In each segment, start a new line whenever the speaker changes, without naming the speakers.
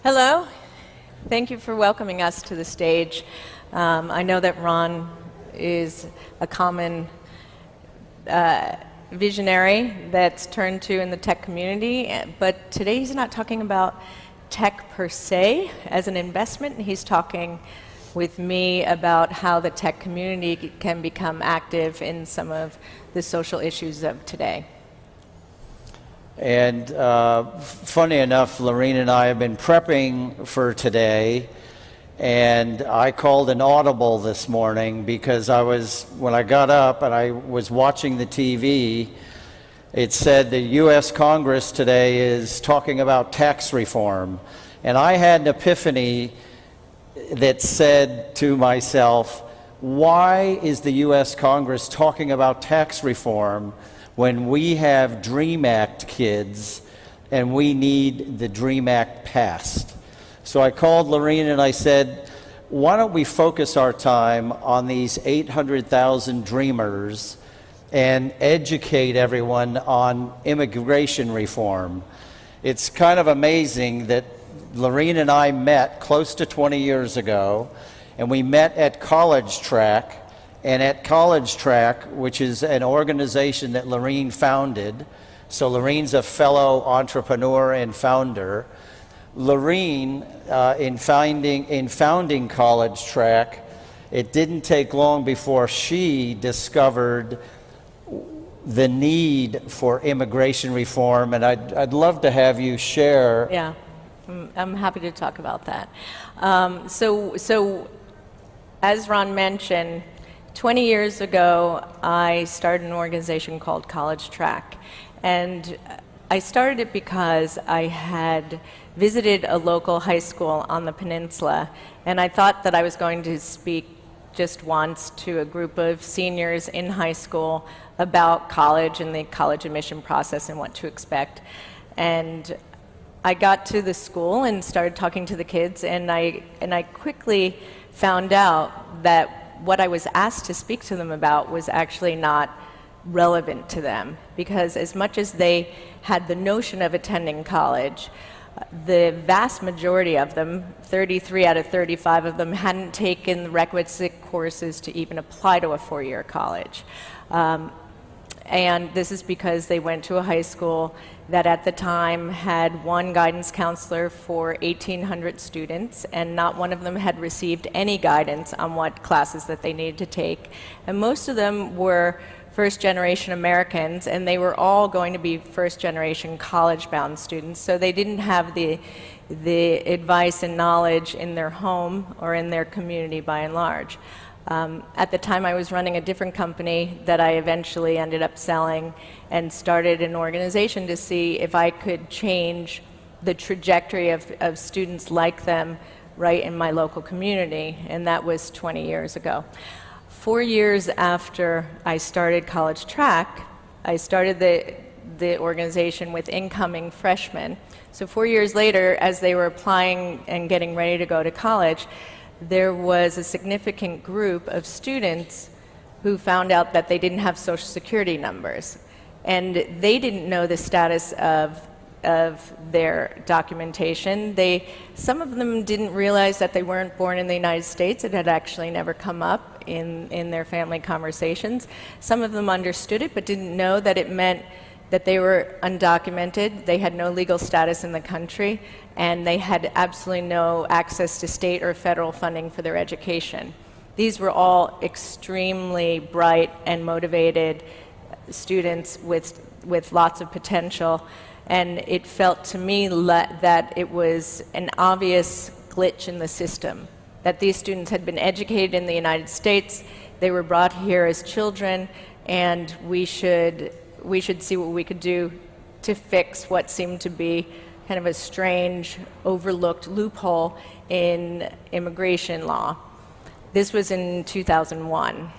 Hello. Thank you for welcoming us to the stage. I know that Ron is a common visionary that's turned to in the tech community, but today he's not talking about tech per se as an investment. He's talking with me about how the tech community can become active in some of the social issues of today.
And funny enough, Laurene and I have been prepping for today, and I called an audible this morning because when I got up and I was watching the TV, it said the U.S. Congress today is talking about tax reform. And I had an epiphany that said to myself, why is the U.S. Congress talking about tax reform when we have DREAM Act kids and we need the DREAM Act passed? So I called Laurene and I said, why don't we focus our time on these 800,000 dreamers and educate everyone on immigration reform? It's kind of amazing that Laurene and I met close to 20 years ago, and we met at College Track. And at College Track, which is an organization that Laurene founded, so Laurene's a fellow entrepreneur and founder. Laurene, in founding College Track, it didn't take long before she discovered the need for immigration reform, and I'd love to have you share.
Yeah, I'm happy to talk about that. So as Ron mentioned, 20 years ago, I started an organization called College Track, and I started it because I had visited a local high school on the peninsula, and I thought that I was going to speak just once to a group of seniors in high school about college and the college admission process and what to expect. And I got to the school and started talking to the kids, and I quickly found out that what I was asked to speak to them about was actually not relevant to them, because as much as they had the notion of attending college, the vast majority of them, 33 out of 35 of them, hadn't taken the requisite courses to even apply to a four-year college. And this is because they went to a high school that at the time had one guidance counselor for 1,800 students, and not one of them had received any guidance on what classes that they needed to take. And most of them were first-generation Americans, and they were all going to be first-generation college-bound students, so they didn't have the advice and knowledge in their home or in their community by and large. At the time, I was running a different company that I eventually ended up selling, and started an organization to see if I could change the trajectory of students like them right in my local community, and that was 20 years ago. 4 years after I started College Track, I started the organization with incoming freshmen. So 4 years later, as they were applying and getting ready to go to college, there was a significant group of students who found out that they didn't have Social Security numbers. And they didn't know the status of their documentation. Some of them didn't realize that they weren't born in the United States. It had actually never come up in their family conversations. Some of them understood it, but didn't know that it meant that they were undocumented, they had no legal status in the country, and they had absolutely no access to state or federal funding for their education. These were all extremely bright and motivated students with lots of potential, and it felt to me that it was an obvious glitch in the system, that these students had been educated in the United States, they were brought here as children, and we should see what we could do to fix what seemed to be kind of a strange, overlooked loophole in immigration law. This was in 2001.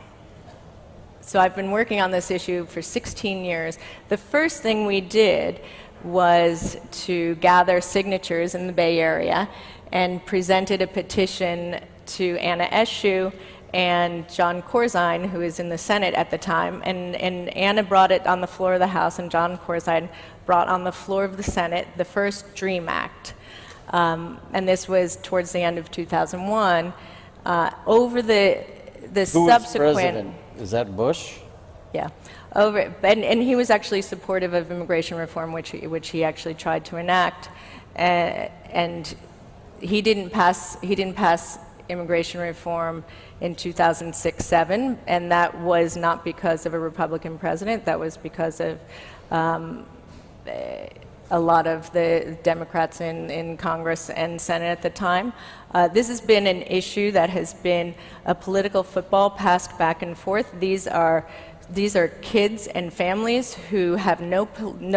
So I've been working on this issue for 16 years. The first thing we did was to gather signatures in the Bay Area and presented a petition to Anna Eshoo and John Corzine, who was in the Senate at the time, and Anna brought it on the floor of the House, and John Corzine brought on the floor of the Senate the first DREAM Act. and this was towards the end of 2001, over the
Who was
subsequent...
president? Is that Bush?
Yeah, and he was actually supportive of immigration reform, which he actually tried to enact, and he didn't pass immigration reform in 2006-07, and that was not because of a Republican president. That was because of a lot of the Democrats in Congress and Senate at the time. This has been an issue that has been a political football passed back and forth. These are kids and families who have no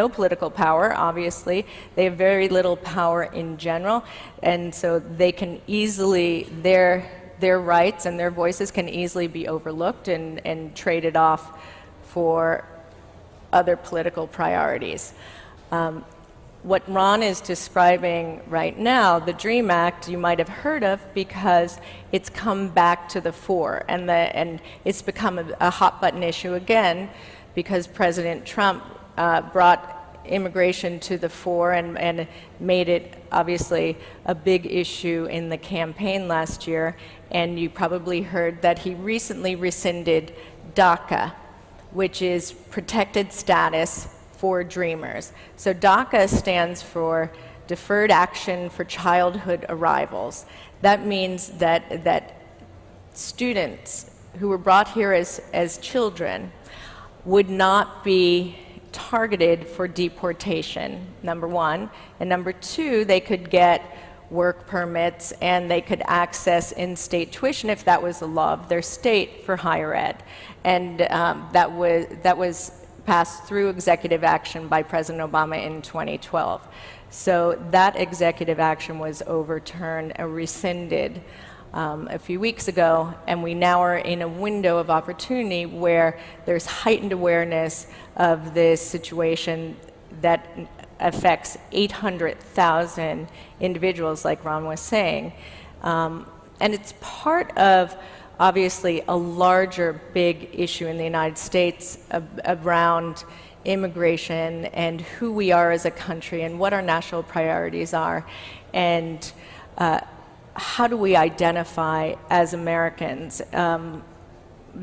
political power, obviously. They have very little power in general, and so they can easily, their rights and their voices can easily be overlooked and traded off for other political priorities. What Ron is describing right now, the DREAM Act, you might have heard of because it's come back to the fore, and it's become a hot button issue again because President Trump brought immigration to the fore and made it obviously a big issue in the campaign last year. And you probably heard that he recently rescinded DACA, which is protected status for dreamers. So DACA stands for Deferred Action for Childhood Arrivals. That means that students who were brought here as children would not be targeted for deportation, number one. And number two, they could get work permits and they could access in-state tuition if that was the law of their state for higher ed. And that was passed through executive action by President Obama in 2012. So that executive action was overturned and rescinded a few weeks ago, and we now are in a window of opportunity where there's heightened awareness of this situation that affects 800,000 individuals, like Ron was saying. And it's part of obviously a larger big issue in the United States around immigration and who we are as a country and what our national priorities are, and how do we identify as Americans.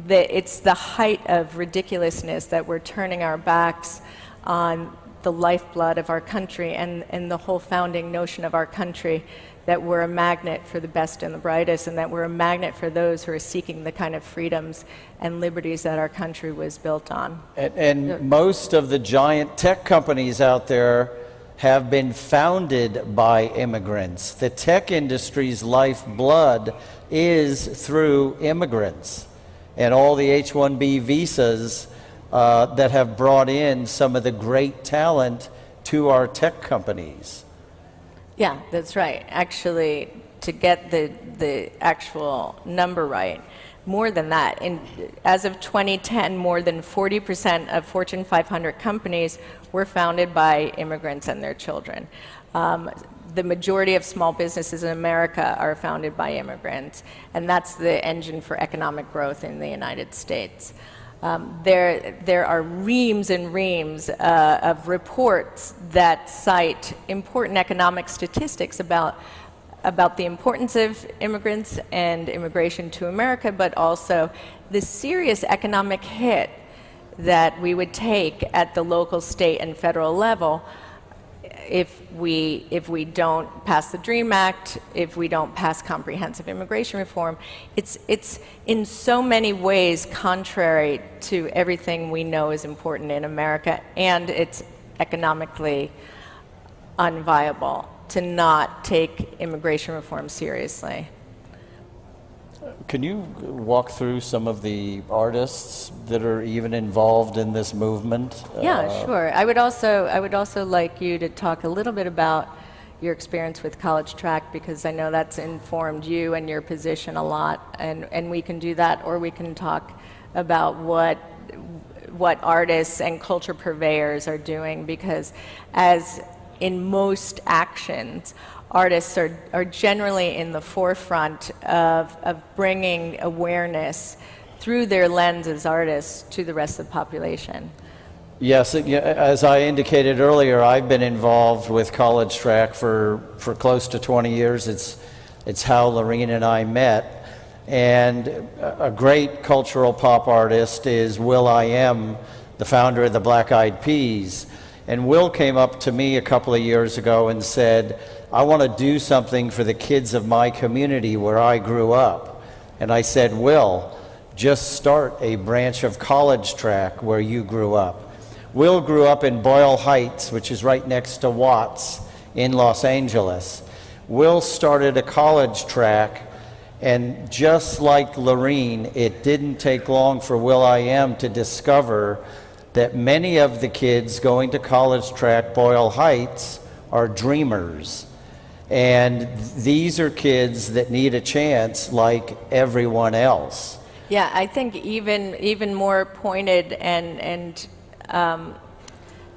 It's the height of ridiculousness that we're turning our backs on the lifeblood of our country and the whole founding notion of our country, that we're a magnet for the best and the brightest, and that we're a magnet for those who are seeking the kind of freedoms and liberties that our country was built on.
And most of the giant tech companies out there have been founded by immigrants. The tech industry's lifeblood is through immigrants, and all the H-1B visas that have brought in some of the great talent to our tech companies.
Yeah, that's right. Actually, to get the actual number right, more than that, as of 2010, more than 40% of Fortune 500 companies were founded by immigrants and their children. The majority of small businesses in America are founded by immigrants, and that's the engine for economic growth in the United States. There are reams and reams of reports that cite important economic statistics about the importance of immigrants and immigration to America, but also the serious economic hit that we would take at the local, state, and federal level if we don't pass the DREAM Act, if we don't pass comprehensive immigration reform. It's in so many ways contrary to everything we know is important in America, and it's economically unviable to not take immigration reform seriously.
Can you walk through some of the artists that are even involved in this movement?
Yeah, sure. I would also like you to talk a little bit about your experience with college track, because I know that's informed you and your position a lot, and we can do that, or we can talk about what artists and culture purveyors are doing, because as in most actions, artists are generally in the forefront of bringing awareness through their lens as artists to the rest of the population.
Yes, as I indicated earlier, I've been involved with college track for close to 20 years. It's how Laurene and I met. And a great cultural pop artist is will.i.am, the founder of the Black Eyed Peas. And Will came up to me a couple of years ago and said, I want to do something for the kids of my community where I grew up. And I said, Will, just start a branch of college track where you grew up. Will grew up in Boyle Heights, which is right next to Watts in Los Angeles. Will started a college track, and just like Laurene, it didn't take long for will.i.am to discover that many of the kids going to college track Boyle Heights are dreamers. And these are kids that need a chance like everyone else.
Yeah, I think even more pointed and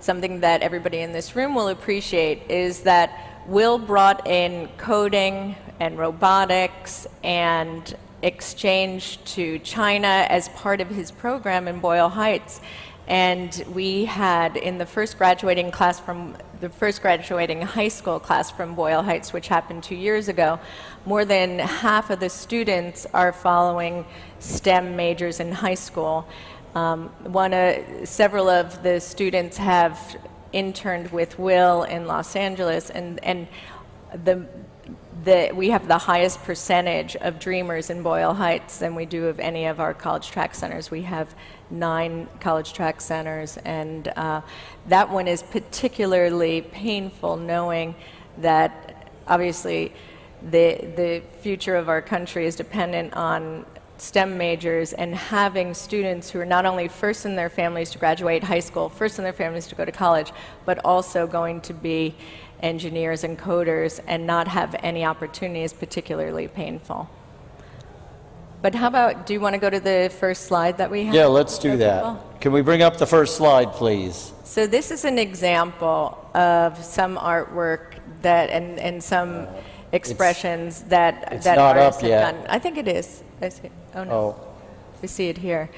something that everybody in this room will appreciate is that Will brought in coding and robotics and exchange to China as part of his program in Boyle Heights. And we had in the first graduating high school class from Boyle Heights, which happened 2 years ago, more than half of the students are following STEM majors in high school. Several of the students have interned with Will in Los Angeles, and we have the highest percentage of dreamers in Boyle Heights than we do of any of our college track centers. We have 9 college track centers, and that one is particularly painful, knowing that obviously the future of our country is dependent on STEM majors, and having students who are not only first in their families to graduate high school, first in their families to go to college, but also going to be engineers and coders and not have any opportunity is particularly painful. But how about, do you want to go to the first slide that we have?
Yeah, let's do that. Can we bring up the first slide, please?
So this is an example of some artwork that and some expressions that artists have done. I think it is. I see. Oh no.
Oh.
We see it here.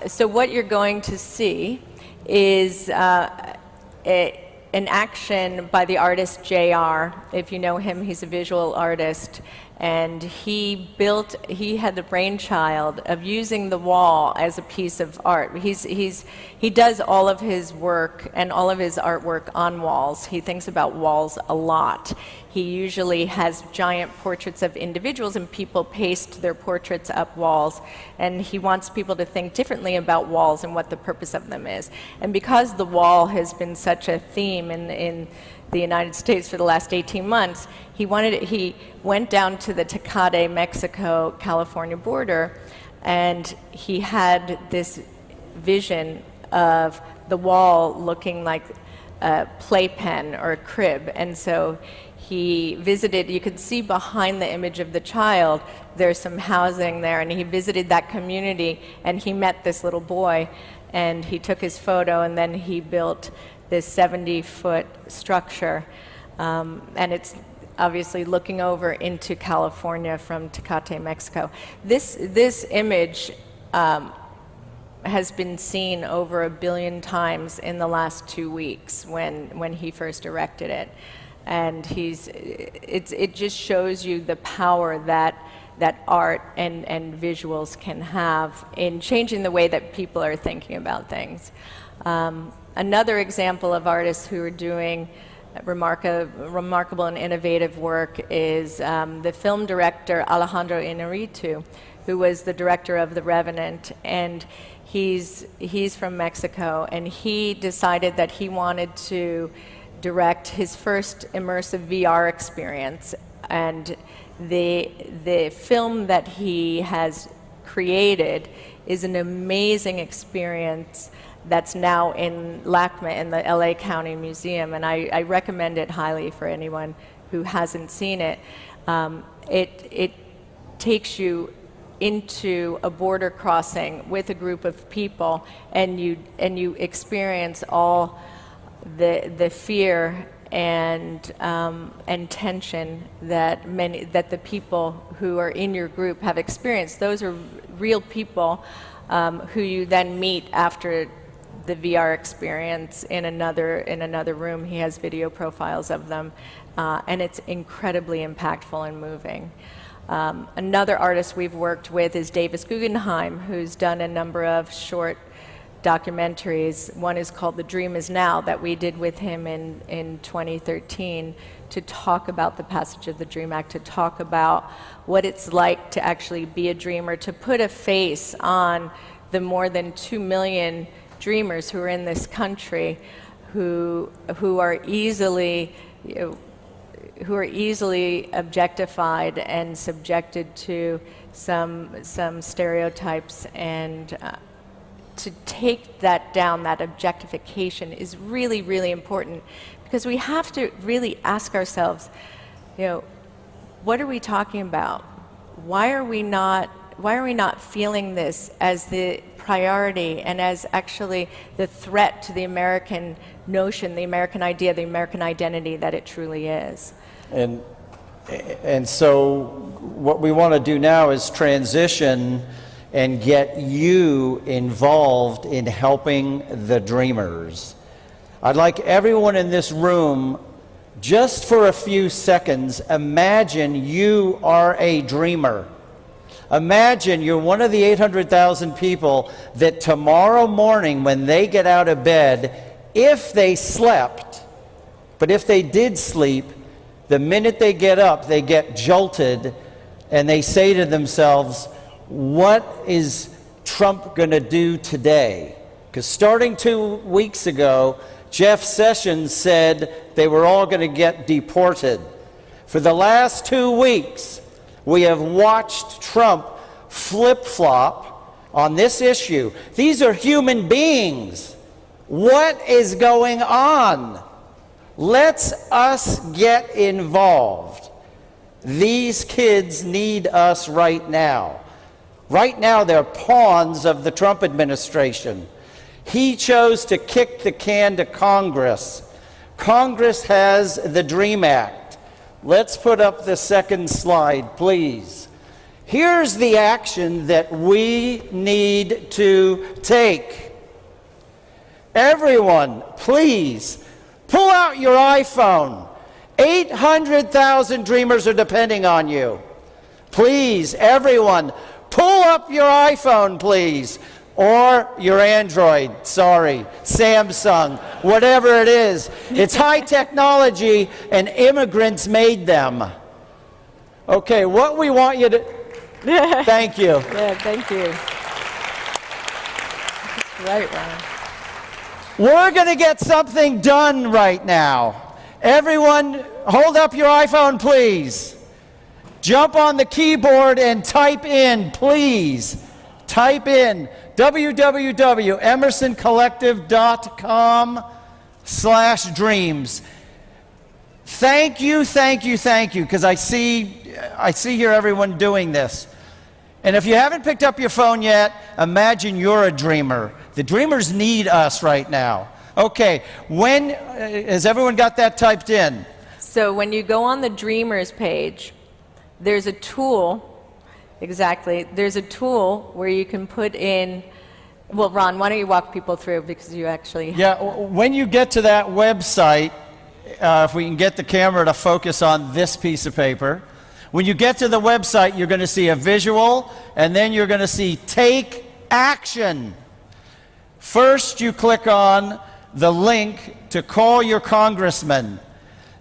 So what you're going to see is an action by the artist JR. If you know him, he's a visual artist. And he had the brainchild of using the wall as a piece of art. He does all of his work and all of his artwork on walls. He thinks about walls a lot. He usually has giant portraits of individuals, and people paste their portraits up walls. And he wants people to think differently about walls and what the purpose of them is. And because the wall has been such a theme in the United States for the last 18 months, he went down to the Tecate, Mexico, California border, and he had this vision of the wall looking like a playpen or a crib. And so he visited, you could see behind the image of the child, there's some housing there, and he visited that community, and he met this little boy, and he took his photo, and then he built this 70-foot structure, and it's obviously looking over into California from Tecate, Mexico. This image has been seen over 1 billion times in the last 2 weeks when he first erected it, and it just shows you the power that art and visuals can have in changing the way that people are thinking about things. Another example of artists who are doing remarkable and innovative work is the film director Alejandro Inarritu, who was the director of The Revenant, and he's from Mexico, and he decided that he wanted to direct his first immersive VR experience, and the film that he has created is an amazing experience that's now in LACMA in the LA County Museum, and I recommend it highly for anyone who hasn't seen it. It takes you into a border crossing with a group of people, and you experience all the fear and tension that the people who are in your group have experienced. Those are real people who you then meet after the VR experience in another room. He has video profiles of them, and it's incredibly impactful and moving. Another artist we've worked with is Davis Guggenheim, who's done a number of short documentaries. One is called The Dream Is Now, that we did with him in 2013, to talk about the passage of the DREAM Act, to talk about what it's like to actually be a dreamer, to put a face on the more than 2 million dreamers who are in this country who are easily objectified and subjected to some stereotypes, and to take that down, that objectification, is really, really important, because we have to really ask ourselves, what are we talking about? Why are we not feeling this as the priority and as actually the threat to the American notion, the American idea, the American identity that it truly is?
And so what we want to do now is transition and get you involved in helping the dreamers. I'd like everyone in this room, just for a few seconds, imagine you are a dreamer. Imagine you're one of the 800,000 people that tomorrow morning, when they get out of bed, if they slept, but if they did sleep, the minute they get up, they get jolted, and they say to themselves, what is Trump going to do today? Because starting 2 weeks ago, Jeff Sessions said they were all going to get deported. For the last 2 weeks, we have watched Trump flip-flop on this issue. These are human beings. What is going on? Let's us get involved. These kids need us right now. Right now, they're pawns of the Trump administration. He chose to kick the can to Congress. Congress has the DREAM Act. Let's put up the second slide, please. Here's the action that we need to take. Everyone, please, pull out your iPhone. 800,000 dreamers are depending on you. Please, everyone, pull up your iPhone, please, or your Android, Samsung, whatever it is. It's high technology, and immigrants made them. Okay, what we want you to... Thank you.
Yeah, thank you. Right, Ron.
We're going to get something done right now. Everyone, hold up your iPhone, please. Jump on the keyboard and type in, please. Type in www.emersoncollective.com/dreams. Thank you, because I see here everyone doing this. And if you haven't picked up your phone yet, imagine you're a dreamer. The dreamers need us right now. Okay, has everyone got that typed in?
So when you go on the Dreamers page, there's a tool, there's a tool where you can put in, well, Ron, why don't you walk people through, because you actually...
Yeah, when you get to that website, if we can get the camera to focus on this piece of paper, when you get to the website, you're going to see a visual, and then you're going to see Take Action. First, you click on the link to call your congressman.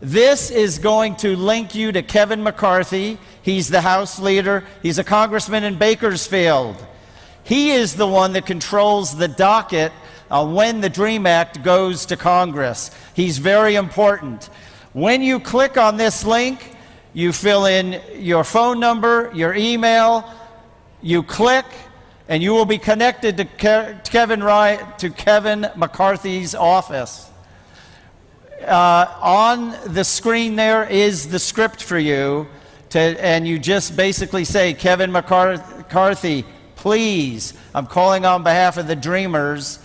This is going to link you to Kevin McCarthy. He's the House leader. He's a congressman in Bakersfield. He is the one that controls the docket on when the DREAM Act goes to Congress. He's very important. When you click on this link, you fill in your phone number, your email, you click, and you will be connected to Kevin McCarthy's office. On the screen there is the script for you, and you just basically say, Kevin McCarthy, please, I'm calling on behalf of the Dreamers,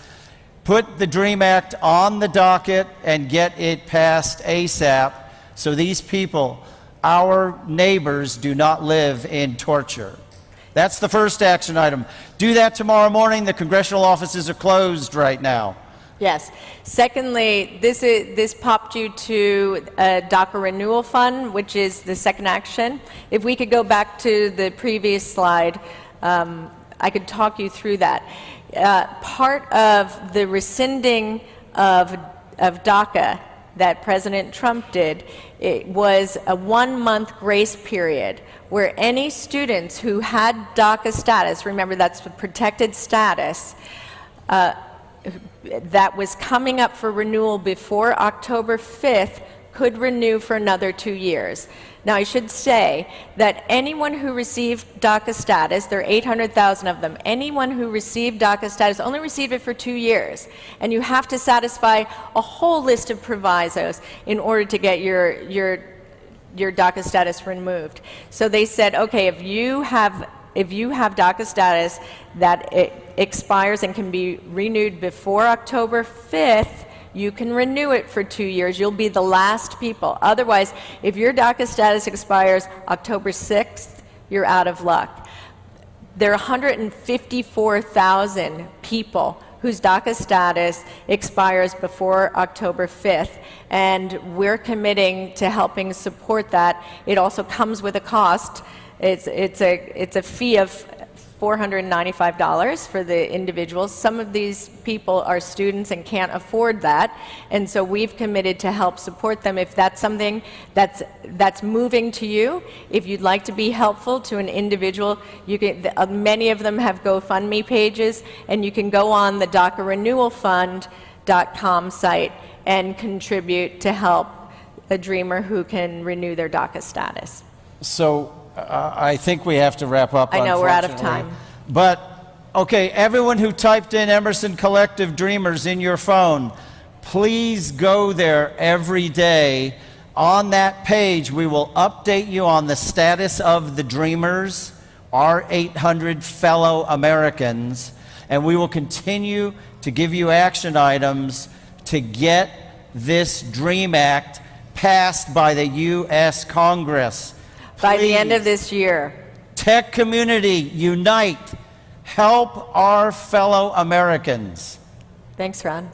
put the DREAM Act on the docket and get it passed ASAP so these people, our neighbors, do not live in torture. That's the first action item. Do that tomorrow morning. The congressional offices are closed right now.
Yes. Secondly, this popped you to a DACA renewal fund, which is the second action. If we could go back to the previous slide, I could talk you through that. Part of the rescinding of DACA that President Trump did, it was a 1-month grace period where any students who had DACA status, remember that's the protected status, that was coming up for renewal before October 5th could renew for another 2 years. Now, I should say that anyone who received DACA status, there are 800,000 of them, anyone who received DACA status only received it for 2 years. And you have to satisfy a whole list of provisos in order to get your DACA status removed. So they said, okay, if you have DACA status that it expires and can be renewed before October 5th, you can renew it for 2 years. You'll be the last people. Otherwise, if your DACA status expires October 6th, you're out of luck. There are 154,000 people whose DACA status expires before October 5th, and we're committing to helping support that. It also comes with a cost. It's a fee of $495 for the individuals. Some of these people are students and can't afford that, and so we've committed to help support them. If that's something that's moving to you, if you'd like to be helpful to an individual, you can. Many of them have GoFundMe pages, and you can go on the DACArenewalfund.com site and contribute to help a dreamer who can renew their DACA status.
So I think we have to wrap up.
I know we're out of time.
But, okay, everyone who typed in Emerson Collective Dreamers in your phone, please go there every day. On that page, we will update you on the status of the Dreamers, our 800 fellow Americans, and we will continue to give you action items to get this DREAM Act passed by the U.S. Congress.
By the end of this year.
Tech community, unite. Help our fellow Americans.
Thanks, Ron.